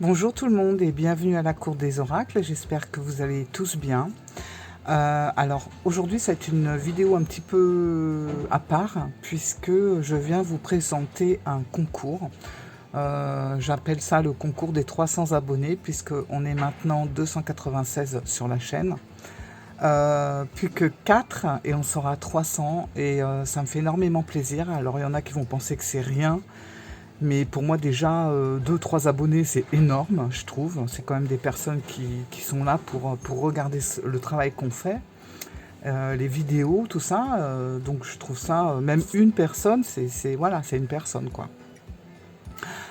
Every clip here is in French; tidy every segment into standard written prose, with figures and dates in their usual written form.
Bonjour tout le monde et bienvenue à la Cour des Oracles, j'espère que vous allez tous bien. Alors aujourd'hui c'est une vidéo un petit peu à part puisque je viens vous présenter un concours. J'appelle ça le concours des 300 abonnés puisqu'on est maintenant 296 sur la chaîne. Plus que 4 et on sera 300 et ça me fait énormément plaisir. Alors il y en a qui vont penser que c'est rien. Mais pour moi déjà, 2-3 abonnés, c'est énorme, je trouve. C'est quand même des personnes qui sont là pour regarder le travail qu'on fait, les vidéos, tout ça. Donc je trouve ça, même une personne, voilà, c'est une personne, quoi.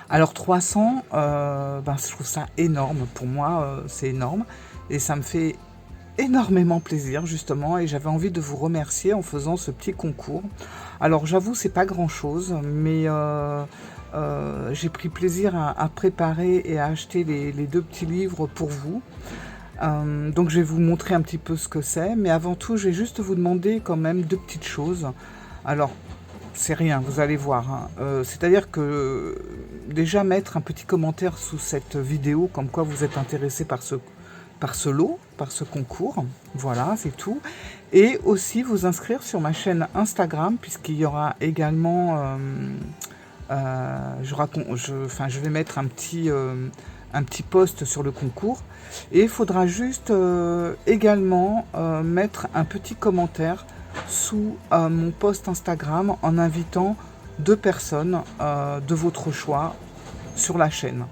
Alors 300, je trouve ça énorme. Pour moi, c'est énorme. Et ça me fait énormément plaisir, justement. Et j'avais envie de vous remercier en faisant ce petit concours. Alors j'avoue, c'est pas grand-chose, mais... j'ai pris plaisir à préparer et à acheter les deux petits livres pour vous. Donc je vais vous montrer un petit peu ce que c'est. Mais avant tout, je vais juste vous demander quand même deux petites choses. Alors, c'est rien, vous allez voir, hein. C'est-à-dire que déjà mettre un petit commentaire sous cette vidéo, comme quoi vous êtes intéressé par ce lot, par ce concours. Voilà, c'est tout. Et aussi vous inscrire sur ma chaîne Instagram, puisqu'il y aura également... je vais mettre un petit post sur le concours et il faudra juste également mettre un petit commentaire sous mon post Instagram en invitant deux personnes de votre choix sur la chaîne.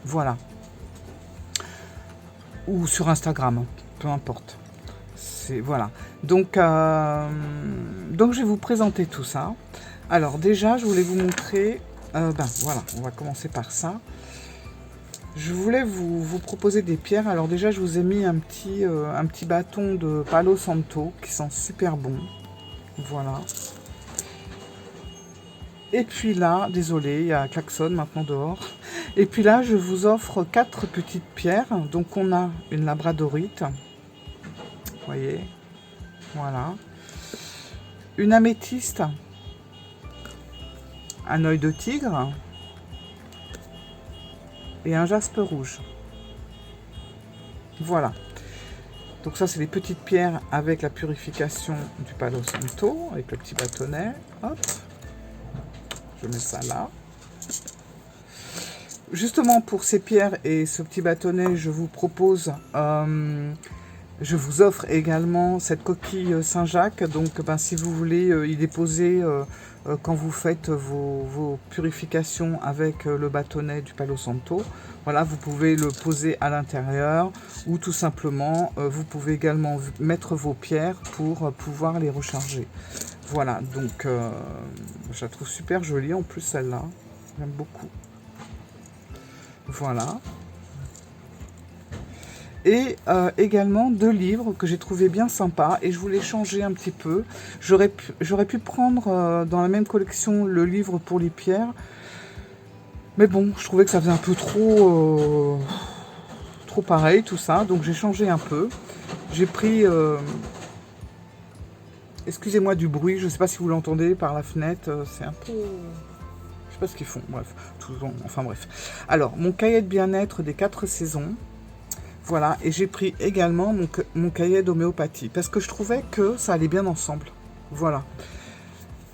Voilà. Ou sur Instagram, peu importe. Voilà. Donc je vais vous présenter tout ça. Alors déjà, je voulais vous montrer, voilà, on va commencer par ça. Je voulais vous proposer des pierres. Alors déjà, je vous ai mis un petit bâton de Palo Santo qui sent super bon. Voilà. Et puis là, désolé, il y a un klaxon maintenant dehors. Et puis là, je vous offre 4 petites pierres. Donc on a une labradorite. Vous voyez, voilà. Une améthyste. Un œil de tigre et un jaspe rouge. Voilà. Donc ça, c'est les petites pierres avec la purification du Palo Santo, avec le petit bâtonnet. Hop. Je mets ça là. Justement, pour ces pierres et ce petit bâtonnet, je vous propose... je vous offre également cette coquille Saint-Jacques. Donc, si vous voulez y déposer quand vous faites vos purifications avec le bâtonnet du Palo Santo, voilà, vous pouvez le poser à l'intérieur ou tout simplement, vous pouvez également mettre vos pierres pour pouvoir les recharger. Voilà, donc je la trouve super jolie en plus celle-là. J'aime beaucoup. Voilà. Et également 2 livres que j'ai trouvé bien sympas et je voulais changer un petit peu. J'aurais pu prendre dans la même collection le livre pour les pierres. Mais bon, je trouvais que ça faisait un peu trop pareil tout ça. Donc j'ai changé un peu. J'ai pris... excusez-moi du bruit, je ne sais pas si vous l'entendez par la fenêtre. C'est un peu... Je sais pas ce qu'ils font, bref. Enfin bref. Alors, mon cahier de bien-être des 4 saisons. Voilà, et j'ai pris également mon cahier d'homéopathie, parce que je trouvais que ça allait bien ensemble. Voilà.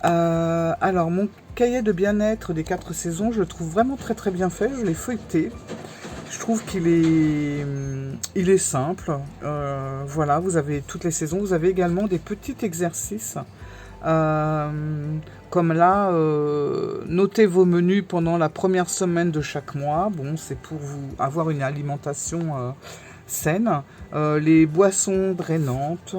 Alors, mon cahier de bien-être des 4 saisons, je le trouve vraiment très très bien fait. Je l'ai feuilleté. Je trouve qu'il est simple. Voilà, vous avez toutes les saisons. Vous avez également des petits exercices. Comme là, notez vos menus pendant la première semaine de chaque mois. Bon, c'est pour vous avoir une alimentation saine. Les boissons drainantes.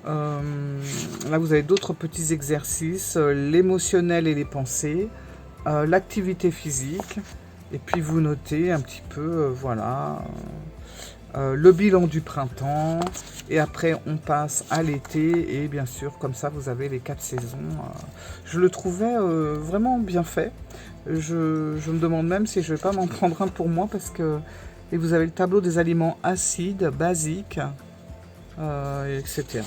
Là, vous avez d'autres petits exercices. L'émotionnel et les pensées. L'activité physique. Et puis, vous notez un petit peu, voilà... le bilan du printemps, et après on passe à l'été, et bien sûr comme ça vous avez les 4 saisons. Je le trouvais vraiment bien fait. Je me demande même si je vais pas m'en prendre un pour moi, parce que et vous avez le tableau des aliments acides, basiques, etc.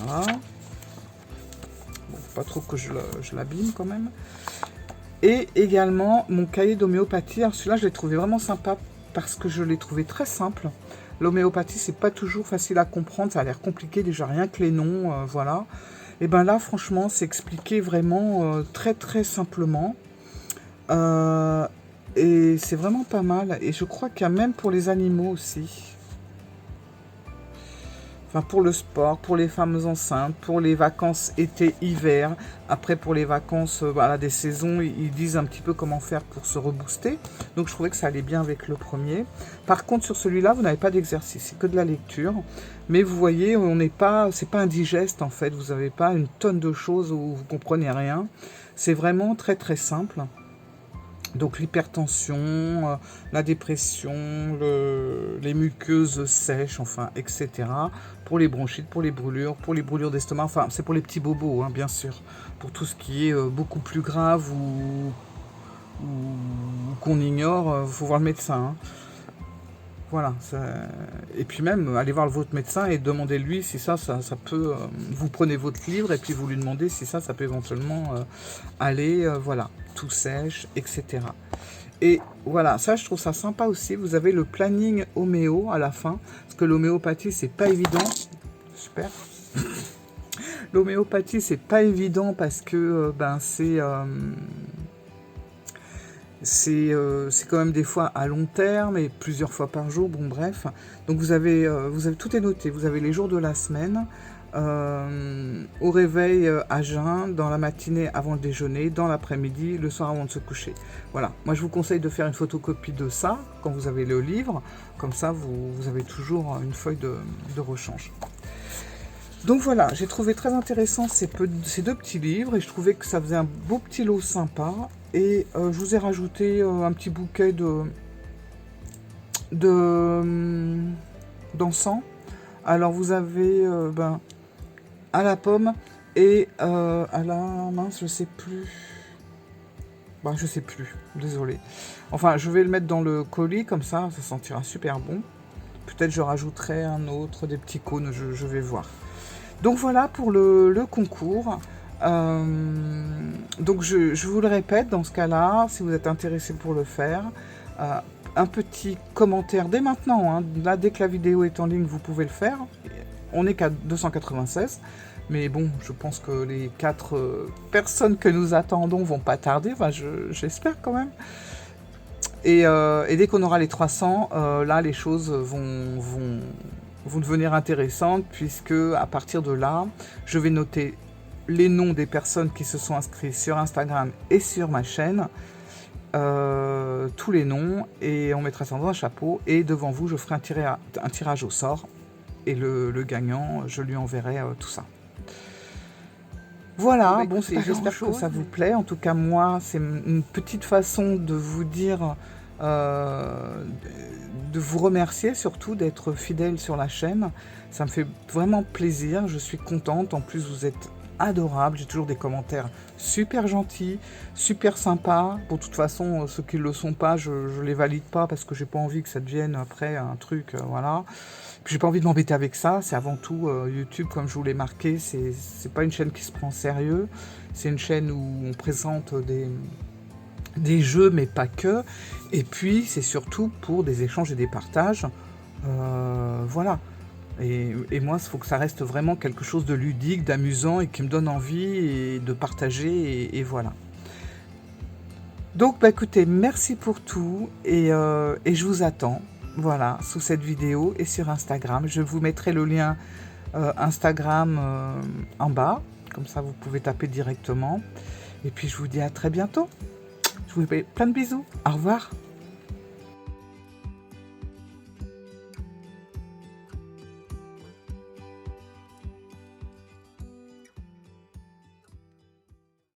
Bon, faut pas trop que je l'abîme quand même. Et également mon cahier d'homéopathie. Alors celui-là je l'ai trouvé vraiment sympa parce que je l'ai trouvé très simple. L'homéopathie, c'est pas toujours facile à comprendre, ça a l'air compliqué déjà, rien que les noms, voilà. Et ben là, franchement, c'est expliqué vraiment très très simplement. Et c'est vraiment pas mal. Et je crois qu'il y a même pour les animaux aussi. Enfin, pour le sport, pour les femmes enceintes, pour les vacances été-hiver. Après, pour les vacances voilà, des saisons, ils disent un petit peu comment faire pour se rebooster. Donc, je trouvais que ça allait bien avec le premier. Par contre, sur celui-là, vous n'avez pas d'exercice, c'est que de la lecture. Mais vous voyez, on n'est pas, c'est pas indigeste en fait. Vous n'avez pas une tonne de choses où vous comprenez rien. C'est vraiment très très simple. Donc l'hypertension, la dépression, les muqueuses sèches, enfin, etc. Pour les bronchites, pour les brûlures d'estomac, enfin, c'est pour les petits bobos, hein, bien sûr. Pour tout ce qui est beaucoup plus grave ou qu'on ignore, il faut voir le médecin. Hein. Voilà. Et puis même, allez voir votre médecin et demandez-lui si ça peut... vous prenez votre livre et puis vous lui demandez si ça peut éventuellement aller, voilà, tout sèche, etc. Et voilà, ça je trouve ça sympa aussi. Vous avez le planning homéo à la fin, parce que l'homéopathie, c'est pas évident. Super. L'homéopathie, c'est pas évident parce que c'est quand même des fois à long terme et plusieurs fois par jour, bon bref. Donc vous avez tout est noté, vous avez les jours de la semaine, au réveil à jeun, dans la matinée avant le déjeuner, dans l'après-midi, le soir avant de se coucher. Voilà, moi je vous conseille de faire une photocopie de ça quand vous avez le livre, comme ça vous avez toujours une feuille de rechange. Donc voilà, j'ai trouvé très intéressant ces deux petits livres et je trouvais que ça faisait un beau petit lot sympa. Et je vous ai rajouté un petit bouquet d'encens. Alors vous avez à la pomme et à la mince, je sais plus. Je sais plus, désolé. Enfin, je vais le mettre dans le colis, comme ça sentira super bon. Peut-être je rajouterai un autre, des petits cônes, je vais voir. Donc voilà pour le concours. Donc je vous le répète, dans ce cas-là, si vous êtes intéressé pour le faire, un petit commentaire dès maintenant, hein. Là dès que la vidéo est en ligne, vous pouvez le faire. On n'est qu'à 296, mais bon, je pense que les 4 personnes que nous attendons vont pas tarder, enfin, j'espère quand même. Et dès qu'on aura les 300, là les choses vont devenir intéressantes, puisque à partir de là, je vais noter les noms des personnes qui se sont inscrites sur Instagram et sur ma chaîne, tous les noms, et on mettra ça dans un chapeau, et devant vous je ferai un tirage au sort, et le gagnant, je lui enverrai tout ça. Voilà, bon, j'espère que ça vous plaît. En tout cas, moi, c'est une petite façon de vous dire, de vous remercier surtout d'être fidèle sur la chaîne. Ça me fait vraiment plaisir, je suis contente. En plus, vous êtes adorable, j'ai toujours des commentaires super gentils, super sympas. Bon, de toute façon, ceux qui ne le sont pas, je les valide pas parce que j'ai pas envie que ça devienne après un truc, voilà. Puis j'ai pas envie de m'embêter avec ça, c'est avant tout YouTube, comme je vous l'ai marqué, c'est pas une chaîne qui se prend sérieux, c'est une chaîne où on présente des jeux, mais pas que, et puis c'est surtout pour des échanges et des partages, voilà. Et moi, il faut que ça reste vraiment quelque chose de ludique, d'amusant et qui me donne envie et de partager, et voilà. Donc, écoutez, merci pour tout et je vous attends, voilà, sous cette vidéo et sur Instagram. Je vous mettrai le lien Instagram en bas, comme ça vous pouvez taper directement. Et puis, je vous dis à très bientôt. Je vous fais plein de bisous. Au revoir.